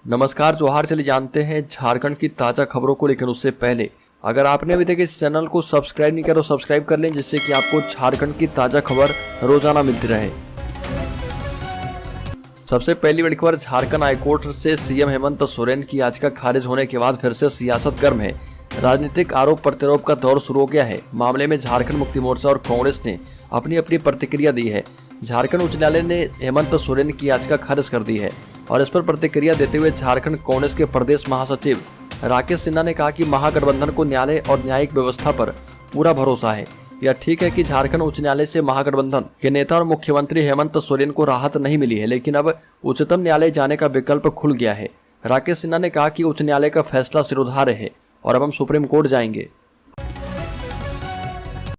नमस्कार, जोहार। चलिए जानते हैं झारखंड की ताज़ा खबरों को, लेकिन उससे पहले अगर आपने अभी तक इस चैनल को सब्सक्राइब नहीं किया तो सब्सक्राइब कर लें, जिससे कि आपको झारखंड की ताज़ा खबर रोजाना मिलती रहे। सबसे पहली बड़ी खबर, झारखंड हाईकोर्ट से सीएम हेमंत सोरेन की याचिका खारिज होने के बाद फिर से सियासत गर्म है। राजनीतिक आरोप प्रत्यारोप का दौर शुरू हो गया है। मामले में झारखंड मुक्ति मोर्चा और कांग्रेस ने अपनी अपनी प्रतिक्रिया दी है। झारखंड उच्च न्यायालय ने हेमंत सोरेन की याचिका खारिज कर दी है और इस पर प्रतिक्रिया देते हुए झारखंड कांग्रेस के प्रदेश महासचिव राकेश सिन्हा ने कहा कि महागठबंधन को न्यायालय और न्यायिक व्यवस्था पर पूरा भरोसा है। यह ठीक है कि झारखंड उच्च न्यायालय से महागठबंधन के नेता और मुख्यमंत्री हेमंत सोरेन को राहत नहीं मिली है, लेकिन अब उच्चतम न्यायालय जाने का विकल्प खुल गया है। राकेश सिन्हा ने कहा कि उच्च न्यायालय का फैसला सिरोधार्य है और अब हम सुप्रीम कोर्ट जाएंगे।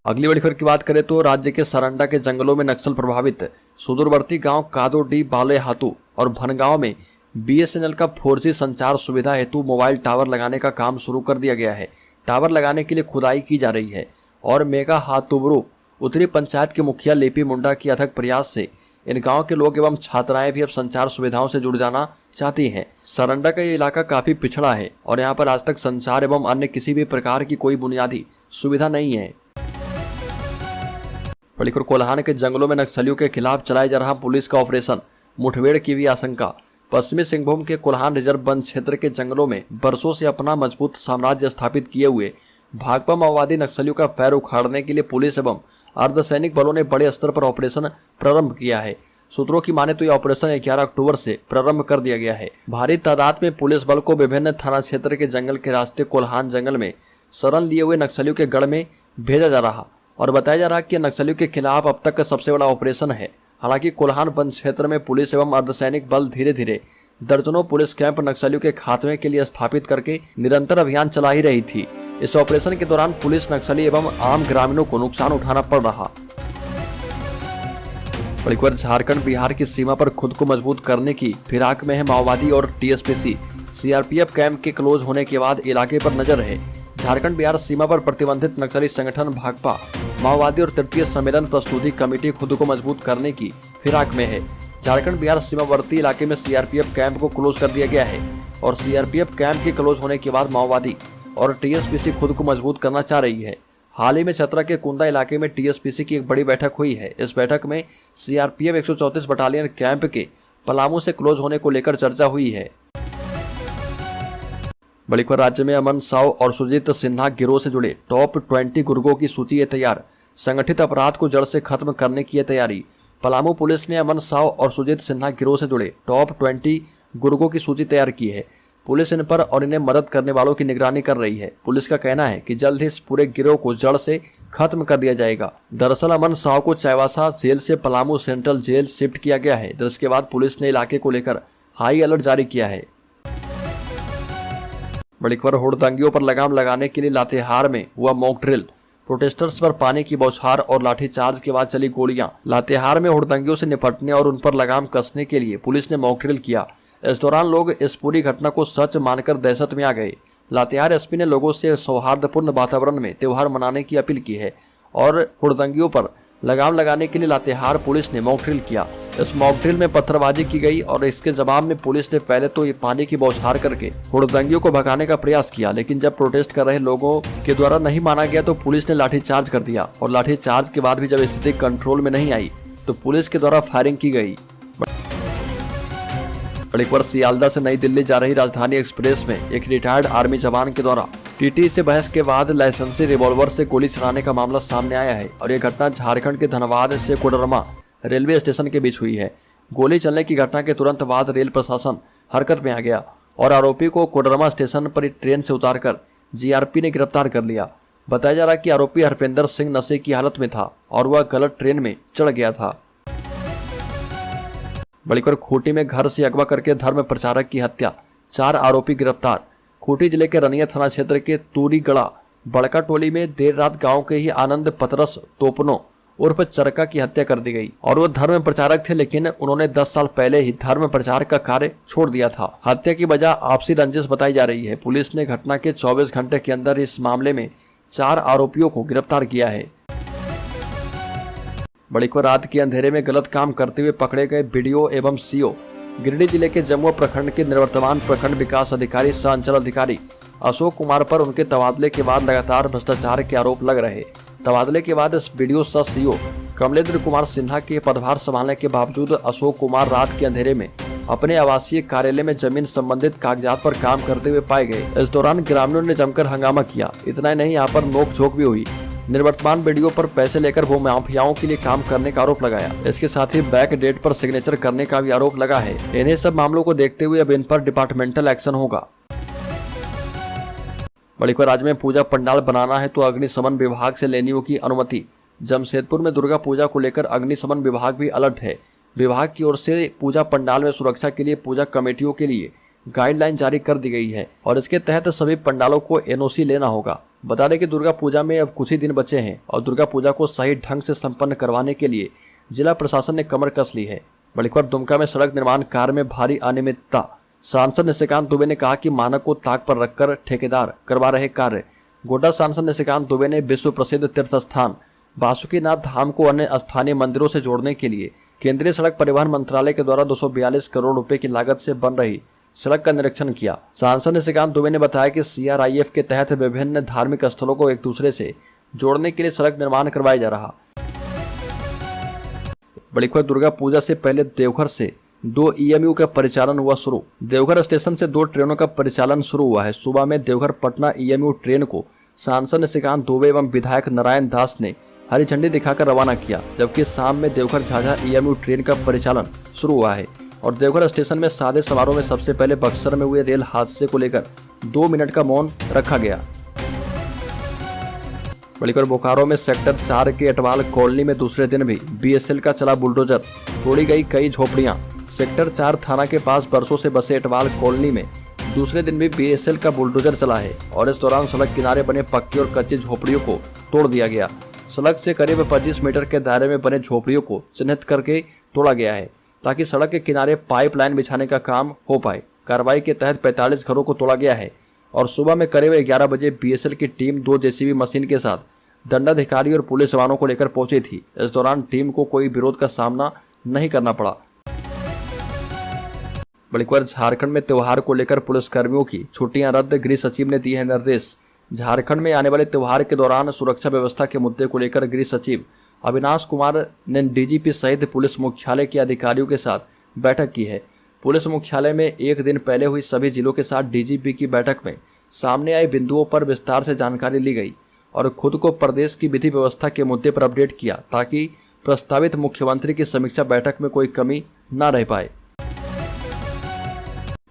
अगली बड़ी खबर की बात करें तो राज्य के सरंडा के जंगलों में नक्सल प्रभावित सुदूरवर्ती गांव कादोडी, बाले हातू और भनगांव में बीएसएनएल का 4G संचार सुविधा हेतु मोबाइल टावर लगाने का काम शुरू कर दिया गया है। टावर लगाने के लिए खुदाई की जा रही है और मेगा हातुबरू उत्तरी पंचायत के मुखिया लेपी मुंडा की अथक प्रयास से इन गांव के लोग एवं छात्राएं भी अब संचार सुविधाओं से जुड़ जाना चाहती हैं। सरंडा का ये इलाका काफी पिछड़ा है और यहाँ पर आज तक संचार एवं अन्य किसी भी प्रकार की कोई बुनियादी सुविधा नहीं है। बड़ीखुर कोल्हान के जंगलों में नक्सलियों के खिलाफ चलाया जा रहा पुलिस का ऑपरेशन, मुठभेड़ की भी आशंका। पश्चिमी सिंहभूम के कोल्हान रिजर्व वन क्षेत्र के जंगलों में बरसों से अपना मजबूत साम्राज्य स्थापित किए हुए भाकपा माओवादी नक्सलियों का पैर उखाड़ने के लिए पुलिस एवं अर्धसैनिक बलों ने बड़े स्तर पर ऑपरेशन प्रारंभ किया है। सूत्रों की माने तो यह ऑपरेशन 11 अक्टूबर से प्रारंभ कर दिया गया है। भारी तादाद में पुलिस बल को विभिन्न थाना क्षेत्र के जंगल के रास्ते कोल्हान जंगल में शरण लिए हुए नक्सलियों के गढ़ में भेजा जा रहा और बताया जा रहा कि नक्सलियों के खिलाफ अब तक का सबसे बड़ा ऑपरेशन है। हालांकि कोल्हान वन क्षेत्र में पुलिस एवं अर्धसैनिक बल धीरे धीरे दर्जनों पुलिस कैंप नक्सलियों के खात्मे के लिए स्थापित करके निरंतर अभियान चला ही रही थी। इस ऑपरेशन के दौरान पुलिस, नक्सली एवं आम ग्रामीणों को नुकसान उठाना पड़ रहा। बड़ी खबर, झारखंड बिहार की सीमा पर खुद को मजबूत करने की फिराक में है माओवादी और टीएसपीसी। सीआरपीएफ कैंप के क्लोज होने के बाद इलाके पर नजर है। झारखंड बिहार सीमा पर प्रतिबंधित नक्सली संगठन भाकपा, माओवादी और तृतीय सम्मेलन प्रस्तुति कमेटी खुद को मजबूत करने की फिराक में है। झारखंड बिहार सीमावर्ती इलाके में सीआरपीएफ कैंप को क्लोज कर दिया गया है और सीआरपीएफ कैंप के क्लोज होने के बाद माओवादी और टीएसपीसी खुद को मजबूत करना चाह रही है। हाल ही में चतरा के कुंदा इलाके में टीएसपीसी की एक बड़ी बैठक हुई है। इस बैठक में सीआरपीएफ 134 बटालियन कैंप के पलामू से क्लोज होने को लेकर चर्चा हुई है। बड़ी खबर, राज्य में अमन साव और सुजीत सिन्हा गिरोह से जुड़े टॉप 20 गुर्गों की सूची है तैयार। संगठित अपराध को जड़ से खत्म करने की है तैयारी। पलामू पुलिस ने अमन साव और सुजीत सिन्हा गिरोह से जुड़े टॉप 20 गुर्गों की सूची तैयार की है। पुलिस इन पर और इन्हें मदद करने वालों की निगरानी कर रही है। पुलिस का कहना है कि जल्द ही इस पूरे गिरोह को जड़ से खत्म कर दिया जाएगा। दरअसल अमन साव को चाईबासा जेल से पलामू सेंट्रल जेल शिफ्ट किया गया है, जिसके बाद पुलिस ने इलाके को लेकर हाई अलर्ट जारी किया है। बड़ी खबर, हुड़दंगियों पर लगाम लगाने के लिए लातेहार में हुआ मॉक ड्रिल। प्रोटेस्टर्स पर पानी की बौछार और लाठीचार्ज के बाद चली गोलियां। लातेहार में हुड़दंगियों से निपटने और उन पर लगाम कसने के लिए पुलिस ने मॉक ड्रिल किया। इस दौरान लोग इस पूरी घटना को सच मानकर दहशत में आ गए। लातेहार एसपी ने लोगों से सौहार्दपूर्ण वातावरण में त्योहार मनाने की अपील की है और हुड़दंगियों पर लगाम लगाने के लिए लातेहार पुलिस ने मॉक ड्रिल किया। इस मॉक ड्रिल में पत्थरबाजी की गई और इसके जवाब में पुलिस ने पहले तो ये पानी की बौछार करके हुड़दंगियों को भगाने का प्रयास किया, लेकिन जब प्रोटेस्ट कर रहे लोगों के द्वारा नहीं माना गया तो पुलिस ने लाठीचार्ज कर दिया और लाठीचार्ज के बाद भी जब स्थिति कंट्रोल में नहीं आई तो पुलिस के द्वारा फायरिंग की गई। बड़ी खबर, सियालदा से नई दिल्ली जा रही राजधानी एक्सप्रेस में एक रिटायर्ड आर्मी जवान के द्वारा टीटी से बहस के बाद लाइसेंसी रिवॉल्वर से गोली चलाने का मामला सामने आया है और यह घटना झारखंड के धनबाद से कोडरमा रेलवे स्टेशन के बीच हुई है। गोली चलने की घटना के तुरंत बाद रेल प्रशासन हरकत में आ गया और आरोपी को कोडरमा स्टेशन पर ट्रेन से उतारकर जीआरपी ने गिरफ्तार कर लिया। बताया जा रहा है कि आरोपी हरपिंदर सिंह नशे की हालत में था और वह गलत ट्रेन में चढ़ गया था। बड़ी खबर, खूंटी में घर से अगवा करके धर्म प्रचारक की हत्या, 4 आरोपी गिरफ्तार। खूंटी जिले के रनिया थाना क्षेत्र के तूरीगढ़ा बड़का टोली में देर रात गांव के ही आनंद पतरस तोपनो उर्फ चरका की हत्या कर दी गई और वो धर्म प्रचारक थे, लेकिन उन्होंने 10 साल पहले ही धर्म प्रचार का कार्य छोड़ दिया था। हत्या की वजह आपसी रंजिश बताई जा रही है। पुलिस ने घटना के 24 घंटे के अंदर इस मामले में 4 आरोपियों को गिरफ्तार किया है। बड़ी खबर, रात के अंधेरे में गलत काम करते हुए पकड़े गए बीडीओ एवं सीओ गिरिडीह जिले के जमुआ प्रखंड के निवर्तमान प्रखंड विकास अधिकारी सह अंचल अधिकारी अशोक कुमार पर उनके तबादले के बाद लगातार भ्रष्टाचार के आरोप लग रहे। तबादले के बाद इस बीडीओ सह सीओ कमलेंद्र कुमार सिन्हा के पदभार संभालने के बावजूद अशोक कुमार रात के अंधेरे में अपने आवासीय कार्यालय में जमीन संबंधित कागजात पर काम करते हुए पाए गए। इस दौरान ग्रामीणों ने जमकर हंगामा किया। इतना ही नहीं, यहाँ पर नोकझोंक भी हुई। निवर्तमान बीडीओ पर पैसे लेकर भू माफियाओं के लिए काम करने का आरोप लगाया। इसके साथ ही बैक डेट पर सिग्नेचर करने का भी आरोप लगा है। इन्हीं सब मामलों को देखते हुए अब इन पर डिपार्टमेंटल एक्शन होगा। बड़ीखबर राज्य में पूजा पंडाल बनाना है तो अग्निशमन विभाग से लेनी होगी अनुमति। जमशेदपुर में दुर्गा पूजा को लेकर अग्निशमन विभाग भी अलर्ट है। विभाग की ओर से पूजा पंडाल में सुरक्षा के लिए पूजा कमेटियों के लिए गाइडलाइन जारी कर दी गई है और इसके तहत सभी पंडालों को एनओसी लेना होगा। बता दें कि दुर्गा पूजा में अब कुछ ही दिन बचे हैं और दुर्गा पूजा को सही ढंग से संपन्न करवाने के लिए जिला प्रशासन ने कमर कस ली है। बड़ीखबर दुमका में सड़क निर्माण कार्य में भारी अनियमितता। सांसद निशिकांत दुबे ने कहा कि मानक को ताक पर रखकर ठेकेदार करवा रहे कार्य। गोड्डा सांसद निशिकांत दुबे ने विश्व प्रसिद्ध तीर्थ स्थान बासुकीनाथ धाम को अन्य स्थानीय मंदिरों से जोड़ने के लिए केंद्रीय सड़क परिवहन मंत्रालय के द्वारा 242 करोड़ रुपए की लागत से बन रही सड़क का निरीक्षण किया। सांसद निशिकांत दुबे ने बताया कि CRIF के तहत विभिन्न धार्मिक स्थलों को एक दूसरे से जोड़ने के लिए सड़क निर्माण करवाया जा रहा। बड़ीखबर दुर्गा पूजा से पहले देवघर से 2 EMU का परिचालन हुआ शुरू। देवघर स्टेशन से 2 ट्रेनों का परिचालन शुरू हुआ है। सुबह में देवघर पटना EMU ट्रेन को सांसद निशिकांत दुबे एवं विधायक नारायण दास ने हरी झंडी दिखाकर रवाना किया, जबकि शाम में देवघर झाझा EMU ट्रेन का परिचालन शुरू हुआ है। और देवघर स्टेशन में सादे समारोह में सबसे पहले बक्सर में हुए रेल हादसे को लेकर 2 मिनट का मौन रखा गया। बड़ीखबर बोकारो में सेक्टर 4 के अटवाल कॉलोनी में दूसरे दिन भी BSL का चला बुलडोजर, तोड़ी गई कई झोपड़ियां। सेक्टर 4 थाना के पास बरसों से बसे अटवाल कॉलोनी में दूसरे दिन भी BSL का बुलडोजर चला है और इस दौरान सड़क किनारे बने पक्की और कच्ची झोपड़ियों को तोड़ दिया गया। सड़क से करीब 25 मीटर के दायरे में बने झोपड़ियों को चिन्हित करके तोड़ा गया है ताकि सड़क के किनारे पाइपलाइन बिछाने का काम हो पाए। कार्रवाई के तहत 45 घरों को तोड़ा गया है और सुबह में करीब 11 बजे BSL की टीम 2 JCB मशीन के साथ दंडाधिकारी और पुलिस जवानों को लेकर पहुंची थी। इस दौरान टीम को कोई विरोध का सामना नहीं करना पड़ा। बड़ीखबर झारखंड में त्योहार को लेकर पुलिस कर्मियों की छुट्टियां रद्द, गृह सचिव ने दिए हैं निर्देश। झारखंड में आने वाले त्योहार के दौरान सुरक्षा व्यवस्था के मुद्दे को लेकर गृह सचिव अविनाश कुमार ने DGP सहित पुलिस मुख्यालय के अधिकारियों के साथ बैठक की है। पुलिस मुख्यालय में एक दिन पहले हुई सभी जिलों के साथ DGP की बैठक में सामने आए बिंदुओं पर विस्तार से जानकारी ली गई और खुद को प्रदेश की विधि व्यवस्था के मुद्दे पर अपडेट किया ताकि प्रस्तावित मुख्यमंत्री की समीक्षा बैठक में कोई कमी न रह पाए।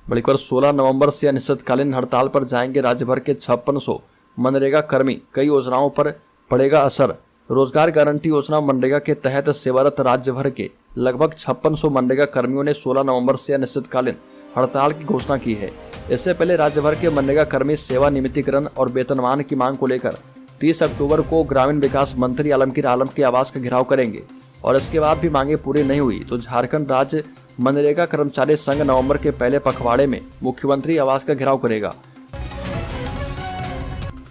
बड़ीखबर 16 नवंबर से अनिश्चितकालीन हड़ताल पर जाएंगे राज्य भर के 5600 मनरेगा कर्मी। कई योजनाओं पर पड़ेगा असर। रोजगार गारंटी योजना मनरेगा के तहत सेवारत राज्य भर के लगभग 5600 मनरेगा कर्मियों ने 16 नवंबर से अनिश्चितकालीन हड़ताल की घोषणा की है। इससे पहले राज्य भर के मनरेगा कर्मी सेवा नियमितीकरण और वेतनमान की मांग को लेकर 30 अक्टूबर को ग्रामीण विकास मंत्री आलमगीर आलम के आवास का घेराव करेंगे और इसके बाद भी मांगे पूरी नहीं हुई तो झारखंड राज्य मनरेगा कर्मचारी संघ नवंबर के पहले पखवाड़े में मुख्यमंत्री आवास का घेराव करेगा।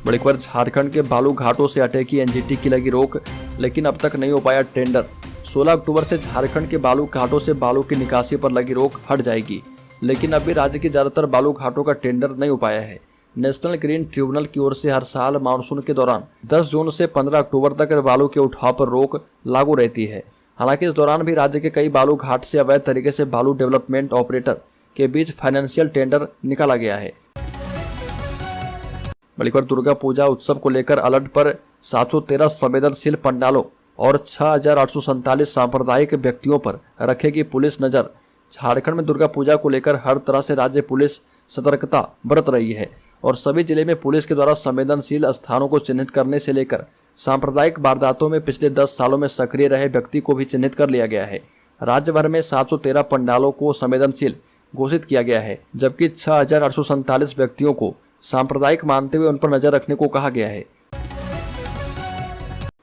बड़ीखबर झारखंड के बालू घाटों से अटैकी NGT की लगी रोक, लेकिन अब तक नहीं हो पाया टेंडर। 16 अक्टूबर से झारखंड के बालू घाटों से बालू की निकासी पर लगी रोक हट जाएगी, लेकिन अब भी राज्य के ज्यादातर बालू घाटों का टेंडर नहीं हो पाया है। नेशनल ग्रीन ट्रिब्यूनल की ओर से हर साल मानसून के दौरान 10 जून से 15 अक्टूबर तक बालू के उठाव पर रोक लागू रहती है। हालांकि इस दौरान भी राज्य के कई बालू घाट से अवैध तरीके से बालू डेवलपमेंट ऑपरेटर के बीच फाइनेंशियल टेंडर निकाला गया है। बड़ीखबर दुर्गा पूजा उत्सव को लेकर अलर्ट पर 713 संवेदनशील पंडालों और 6847 सांप्रदायिक व्यक्तियों पर रखेगी पुलिस नजर। झारखंड में दुर्गा पूजा को लेकर हर तरह से राज्य पुलिस सतर्कता बरत रही है और सभी जिले में पुलिस के द्वारा संवेदनशील स्थानों को चिन्हित करने से लेकर सांप्रदायिक वारदातों में पिछले 10 सालों में सक्रिय रहे व्यक्ति को भी चिन्हित कर लिया गया है। राज्य भर में 713 पंडालों को संवेदनशील घोषित किया गया है, जबकि 6847 व्यक्तियों को सांप्रदायिक मानते हुए उन पर नजर रखने को कहा गया है।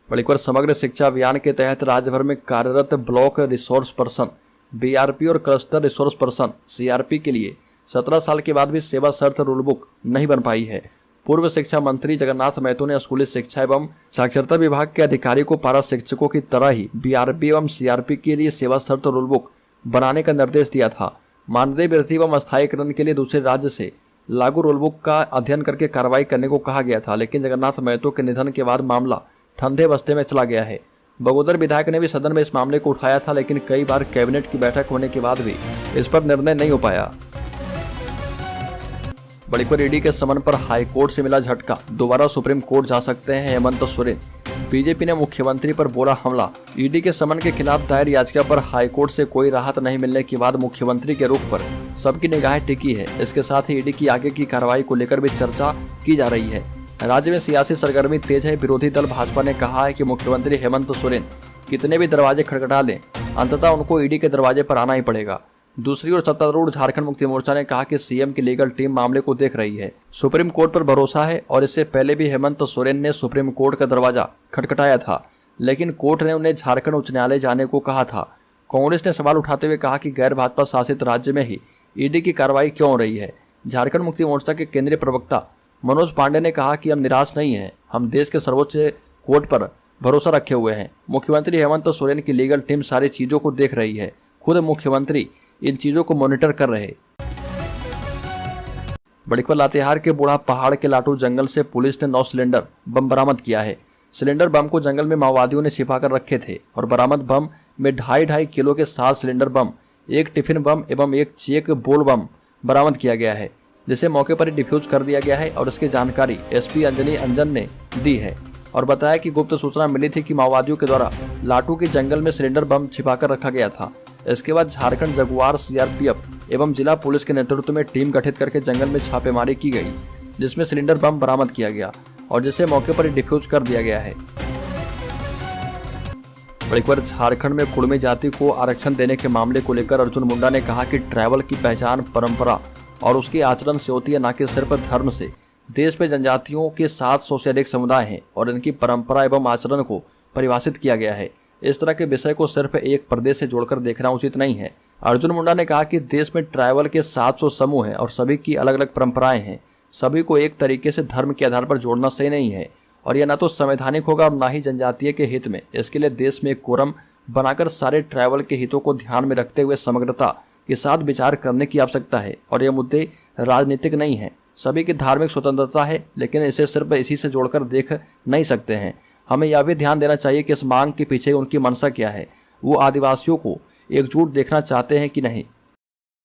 बड़ीखबर समग्र शिक्षा अभियान के तहत राज्य भर में कार्यरत ब्लॉक रिसोर्स पर्सन BRP और क्लस्टर रिसोर्स पर्सन CRP के लिए 17 साल के बाद भी सेवा शर्त रूल बुक नहीं बन पाई है। पूर्व शिक्षा मंत्री जगन्नाथ महतो ने स्कूली शिक्षा एवं साक्षरता विभाग के अधिकारी को पारा शिक्षकों की तरह ही BRP एवं CRP के लिए सेवा शर्त रूल बुक बनाने का निर्देश दिया था। मानदेय वृद्धि एवं अस्थायीकरण के लिए दूसरे राज्य से लागू रूलबुक का अध्ययन करके कार्रवाई करने को कहा गया था, लेकिन जगन्नाथ महतो के निधन के बाद मामला ठंडे बस्ते में चला गया है। बगोदर विधायक ने भी सदन में इस मामले को उठाया था, लेकिन कई बार कैबिनेट की बैठक होने के बाद भी इस पर निर्णय नहीं हो पाया। बड़ीपुर ईडी के समन पर हाईकोर्ट से मिला झटका, दोबारा सुप्रीम कोर्ट जा सकते हैं हेमंत सोरेन। बीजेपी ने मुख्यमंत्री पर बोला हमला। ईडी के समन के खिलाफ दायर याचिका पर हाईकोर्ट से कोई राहत नहीं मिलने के बाद मुख्यमंत्री के रुख पर सबकी निगाहें टिकी है। इसके साथ ही ईडी की आगे की कार्रवाई को लेकर भी चर्चा की जा रही है। राज्य में सियासी सरगर्मी तेज है। विरोधी दल भाजपा ने कहा है कि मुख्यमंत्री हेमंत सोरेन कितने भी दरवाजे खटखटा लें, अंततः उनको ईडी के दरवाजे पर आना ही पड़ेगा। दूसरी ओर सत्तारूढ़ झारखंड मुक्ति मोर्चा ने कहा कि सीएम की लीगल टीम मामले को देख रही है, सुप्रीम कोर्ट पर भरोसा है और इससे पहले भी हेमंत सोरेन ने सुप्रीम कोर्ट का दरवाजा खटखटाया था, लेकिन कोर्ट ने उन्हें झारखंड उच्च न्यायालय जाने को कहा था। कांग्रेस ने सवाल उठाते हुए कहा कि गैर भाजपा शासित राज्य में ही ईडी की कार्रवाई क्यों हो रही है। झारखंड मुक्ति मोर्चा के केंद्रीय प्रवक्ता मनोज पांडे ने कहा कि हम निराश नहीं हैं, हम देश के सर्वोच्च कोर्ट पर भरोसा रखे हुए हैं। मुख्यमंत्री हेमंत सोरेन की लीगल टीम सारी चीजों को देख रही है, खुद मुख्यमंत्री इन चीजों को मॉनिटर कर रहे। बड़ीपुर लातेहार के बूढ़ा पहाड़ के लाटू जंगल से पुलिस ने 9 सिलेंडर बम बरामद किया है। सिलेंडर बम को जंगल में माओवादियों ने छिपा कर रखे थे और बरामद बम में 2.5 किलो के 7 सिलेंडर बम, 1 टिफिन बम एवं 1 चेक बोल बम बरामद किया गया है, जिसे मौके पर ही डिफ्यूज कर दिया गया है। और इसकी जानकारी एसपी अंजनी अंजन ने दी है और बताया कि गुप्त सूचना मिली थी कि माओवादियों के द्वारा लाटू के जंगल में सिलेंडर बम छिपाकर रखा गया था। इसके बाद झारखंड जगुआर सीआरपीएफ एवं जिला पुलिस के नेतृत्व में टीम गठित करके जंगल में छापेमारी की गई, जिसमें सिलेंडर बम बरामद किया गया और जिसे मौके पर ही डिफ्यूज कर दिया गया है। बड़ीपुर झारखंड में कुड़मी जाति को आरक्षण देने के मामले को लेकर अर्जुन मुंडा ने कहा कि ट्राइबल की पहचान परंपरा और उसके आचरण से होती है, न कि सिर्फ धर्म से। देश में जनजातियों के 700 से अधिक समुदाय हैं और इनकी परंपरा एवं आचरण को परिभाषित किया गया है। इस तरह के विषय को सिर्फ एक प्रदेश से जोड़कर देखना उचित नहीं है। अर्जुन मुंडा ने कहा कि देश में ट्राइबल के 700 समूह हैं और सभी की अलग अलग परंपराएं हैं। सभी को एक तरीके से धर्म के आधार पर जोड़ना सही नहीं है और यह न तो संवैधानिक होगा और न ही जनजातीय के हित में। इसके लिए देश में एक कोरम बनाकर सारे ट्राइबल के हितों को ध्यान में रखते हुए समग्रता के साथ विचार करने की आवश्यकता है। और यह मुद्दे राजनीतिक नहीं है, सभी की धार्मिक स्वतंत्रता है, लेकिन इसे सिर्फ इसी से जोड़कर देख नहीं सकते हैं। हमें यह भी ध्यान देना चाहिए कि इस मांग के पीछे उनकी मंशा क्या है, वो आदिवासियों को एकजुट देखना चाहते हैं कि नहीं।